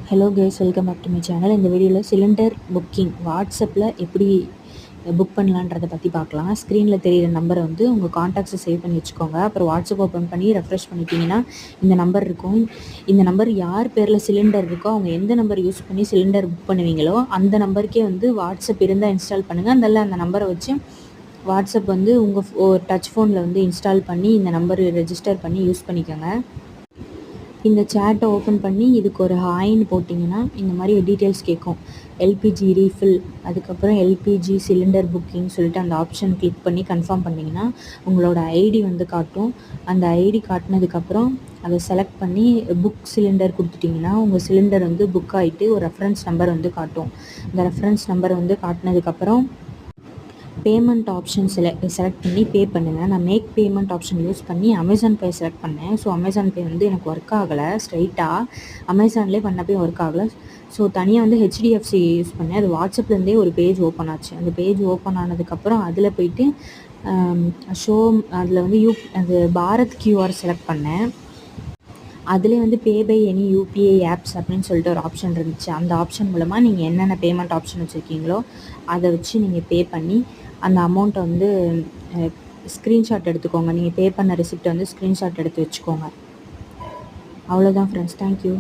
Hello guys, welcome back to my channel. இந்த வீடியோவில் cylinder booking வாட்ஸ்அப்பில் எப்படி புக் பண்ணலான்றதை பற்றி பார்க்கலாம். ஸ்க்ரீனில் தெரிகிற நம்பரை வந்து உங்கள் காண்டாக்ட்ஸை சேவ் பண்ணி வச்சுக்கோங்க. அப்புறம் வாட்ஸ்அப் ஓப்பன் பண்ணி ரெஃப்ரெஷ் பண்ணிட்டீங்கன்னா இந்த நம்பர் இருக்கும். இந்த நம்பர் யார் பேரில் சிலிண்டர் இருக்கோ அவங்க எந்த நம்பர் யூஸ் பண்ணி சிலிண்டர் புக் பண்ணுவீங்களோ அந்த நம்பருக்கே வந்து வாட்ஸ்அப் இருந்தால் இன்ஸ்டால் பண்ணுங்கள். அந்த நம்பரை வச்சு வாட்ஸ்அப் வந்து உங்கள் டச் ஃபோனில் வந்து இன்ஸ்டால் பண்ணி இந்த நம்பர் ரெஜிஸ்டர் பண்ணி யூஸ் பண்ணிக்கோங்க. இந்த சேட்டை ஓப்பன் பண்ணி இதுக்கு ஒரு ஹாய்ன்னு போட்டிங்கன்னா இந்த மாதிரி டீட்டெயில்ஸ் கேட்கும். எல்பிஜி ரீஃபில், அதுக்கப்புறம் எல்பிஜி சிலிண்டர் புக்கிங் சொல்லிட்டு அந்த ஆப்ஷன் கிளிக் பண்ணி கன்ஃபார்ம் பண்ணிங்கன்னா உங்களோட ஐடி வந்து காட்டும். அந்த ஐடி காட்டினதுக்கப்புறம் அதை செலக்ட் பண்ணி புக் சிலிண்டர் கொடுத்துட்டிங்கன்னா உங்கள் சிலிண்டர் வந்து புக் ஆகிட்டு ஒரு ரெஃபரன்ஸ் நம்பர் வந்து காட்டும். அந்த ரெஃபரன்ஸ் நம்பர் வந்து காட்டினதுக்கப்புறம் பேமெண்ட் ஆப்ஷன் செலக்ட் பண்ணி பே பண்ணுங்கள். நான் மேக் பேமெண்ட் ஆப்ஷன் யூஸ் பண்ணி அமேசான் பே செலக்ட் பண்ணேன். ஸோ அமேசான் பே வந்து எனக்கு ஒர்க் ஆகலை. ஸ்ட்ரைட்டாக அமேசான்லேயே பண்ணப்பே ஒர்க் ஆகலை. ஸோ தனியாக வந்து ஹெச்டிஎஃப்சி யூஸ் பண்ணேன். அது வாட்ஸ்அப்லேருந்தே ஒரு பேஜ் ஓப்பன் ஆச்சு. அந்த பேஜ் ஓப்பன் ஆனதுக்கப்புறம் அதில் போய்ட்டு அதில் வந்து அது பாரத் கியூஆர் செலக்ட் பண்ணேன். அதிலே வந்து பே பை எனி யூபிஐ ஆப்ஸ் அப்படின்னு சொல்லிட்டு ஒரு ஆப்ஷன் இருந்துச்சு. அந்த ஆப்ஷன் மூலமாக நீங்கள் என்னென்ன பேமெண்ட் ஆப்ஷன் வச்சுருக்கீங்களோ அதை வச்சு நீங்கள் பே பண்ணி அந்த அமௌண்ட்டை வந்து ஸ்க்ரீன்ஷாட் எடுத்துக்கோங்க. நீங்கள் பே பண்ண ரெசிப்ட்டை வந்து ஸ்க்ரீன்ஷாட் எடுத்து வச்சுக்கோங்க. அவ்வளோதான் ஃப்ரெண்ட்ஸ். தேங்க்யூ.